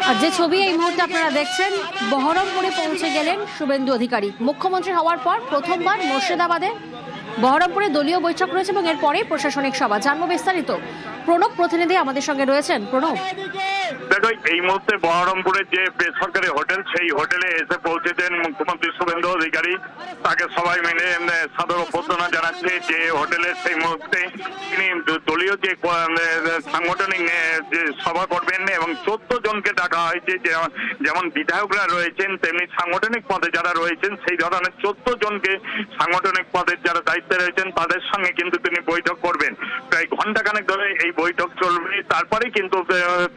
আর যে ছবি এই মুহূর্তে আপনারা দেখছেন, বহরমপুরে পৌঁছে গেলেন শুভেন্দু অধিকারী। মুখ্যমন্ত্রী হওয়ার পর প্রথমবার মুর্শিদাবাদে বহরমপুরে দলীয় বৈঠক রয়েছে এবং এরপরে প্রশাসনিক সভা। জানবো বিস্তারিত, প্রণব প্রতিনিধি আমাদের সঙ্গে রয়েছেন। প্রণব, দেখো, এই মুহূর্তে বহরমপুরের যে বেসরকারি হোটেল, সেই হোটেলে এসে পৌঁছেছেন মুখ্যমন্ত্রী শুভেন্দু অধিকারী। তাকে সবাই মিলে সাদর অভ্যর্থনা জানাচ্ছে। যে হোটেলের সেই মুহূর্তে তিনি দলীয় যে সাংগঠনিক যে সভা করবেন এবং 14 জনকে ডাকা হয়েছে। যেমন বিধায়করা রয়েছেন, তেমনি সাংগঠনিক পদে যারা রয়েছেন সেই ধরনের 14 জনকে সাংগঠনিক পদের যারা দায়িত্বে রয়েছেন তাদের সঙ্গে কিন্তু তিনি বৈঠক করবেন। প্রায় ঘন্টাখানেক ধরে এই বৈঠক চলবে। তারপরে কিন্তু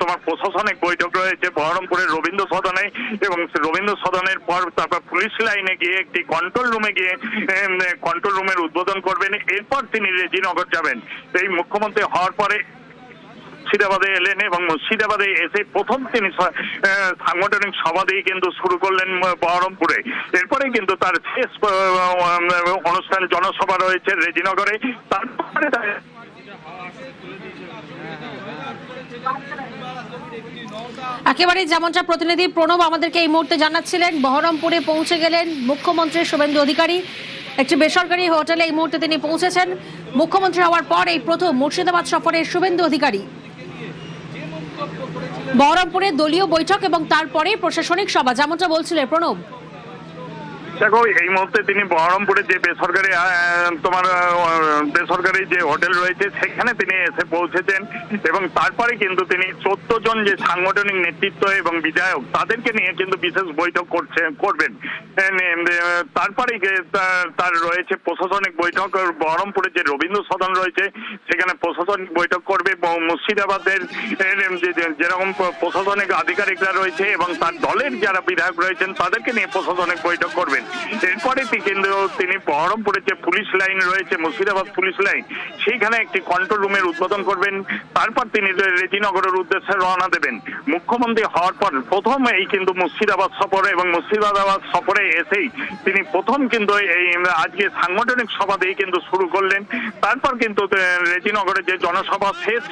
তোমার প্রশাসনিক বৈঠক রয়েছে বহরমপুরের রবীন্দ্র সদনে, এবং রবীন্দ্র সদনের পর তারপর পুলিশ লাইনে গিয়ে একটি কন্ট্রোল রুমে গিয়ে কন্ট্রোল রুমের উদ্বোধন করবেন। এরপর তিনি রেজিনগর যাবেন। এই মুখ্যমন্ত্রী হওয়ার পরে মুর্শিদাবাদে এলেন এবং মুর্শিদাবাদে এসে প্রথম তিনি সাংগঠনিক সভা দিয়ে কিন্তু শুরু করলেন বহরমপুরে। এরপরে কিন্তু তার শেষ অনুষ্ঠান জনসভা রয়েছে রেজিনগরে। তারপরে একেবারে যেমনটা প্রতিনিধি প্রণব আমাদেরকে এই মুহূর্তে জানাচ্ছিলেন, বহরমপুরে পৌঁছে গেলেন মুখ্যমন্ত্রী শুভেন্দু অধিকারী। একটি বেসরকারি হোটেলে এই মুহূর্তে তিনি পৌঁছেছেন। মুখ্যমন্ত্রী হওয়ার পর এই প্রথম মুর্শিদাবাদ সফরে শুভেন্দু অধিকারী। বহরমপুরে দলীয় বৈঠক এবং তারপরে প্রশাসনিক সভা, যেমনটা বলছিলেন প্রণব। দেখো, এই মুহূর্তে তিনি বহরমপুরে যে বেসরকারি যে হোটেল রয়েছে সেখানে তিনি এসে পৌঁছেছেন এবং তারপরে কিন্তু তিনি 14 জন যে সাংগঠনিক নেতৃত্ব এবং বিধায়ক তাদেরকে নিয়ে কিন্তু বিশেষ বৈঠক করবেন। তারপরে তার রয়েছে প্রশাসনিক বৈঠক। বহরমপুরে যে রবীন্দ্র সদন রয়েছে সেখানে প্রশাসনিক বৈঠক করবে। মুর্শিদাবাদের যেরকম প্রশাসনিক আধিকারিকরা রয়েছে এবং তার দলের যারা বিধায়ক রয়েছেন তাদেরকে নিয়ে প্রশাসনিক বৈঠক করবেন। এরপরে কিন্তু তিনি বহরমপুরে যে পুলিশ লাইন রয়েছে, মুর্শিদাবাদ পুলিশ লাইন, সেইখানে একটি কন্ট্রোল রুমের উদ্বোধন করবেন। তারপর তিনি রেজিনগরের উদ্দেশ্যে রওনা দেবেন। মুখ্যমন্ত্রী হওয়ার পর প্রথম এই কিন্তু মুর্শিদাবাদ সফরে, এবং মুর্শিদাবাদ সফরে এসেই তিনি প্রথম কিন্তু এই আজকে সাংগঠনিক সভা দিয়ে কিন্তু শুরু করলেন। তারপর কিন্তু রেজিনগরে যে জনসভা, শেষ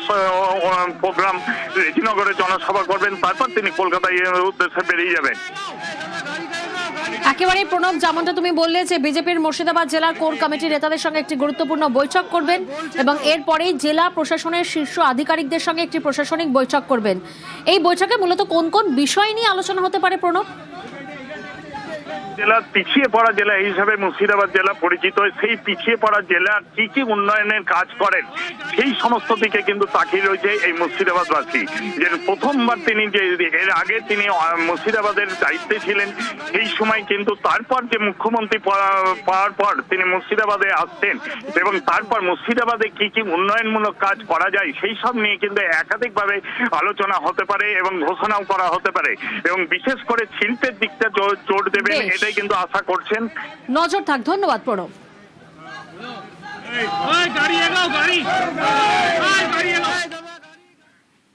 প্রোগ্রাম রেজিনগরে জনসভা করবেন। তারপর তিনি কলকাতায় উদ্দেশ্যে বেরিয়ে যাবেন। একেবারে প্রণব, যেমনটা তুমি বললে যে বিজেপির মুর্শিদাবাদ জেলার কোর কমিটির নেতাদের সঙ্গে একটি গুরুত্বপূর্ণ বৈঠক করবেন এবং এরপরেই জেলা প্রশাসনের শীর্ষ আধিকারিকদের সঙ্গে একটি প্রশাসনিক বৈঠক করবেন। এই বৈঠকে মূলত কোন কোন বিষয় নিয়ে আলোচনা হতে পারে প্রণব? জেলা পিছিয়ে পড়া জেলা হিসাবে মুর্শিদাবাদ জেলা পরিচিত। সেই পিছিয়ে পড়া জেলার কি কি উন্নয়নের কাজ করেন সেই সমস্ত দিকে কিন্তু তাকিয়ে রয়েছে এই মুর্শিদাবাদবাসী। যে প্রথমবার তিনি যে এর আগে তিনি মুর্শিদাবাদের দায়িত্বে ছিলেন, সেই সময় কিন্তু তারপর যে মুখ্যমন্ত্রী পাওয়ার পর তিনি মুর্শিদাবাদে আসতেন এবং তারপর মুর্শিদাবাদে কি কি উন্নয়নমূলক কাজ করা যায় সেই সব নিয়ে কিন্তু একাধিকভাবে আলোচনা হতে পারে এবং ঘোষণাও করা হতে পারে, এবং বিশেষ করে শিল্পের দিকটা জোর দেবেন, এটাই কিন্তু আশা করছেন। নজর থাক। ধন্যবাদ প্রণব।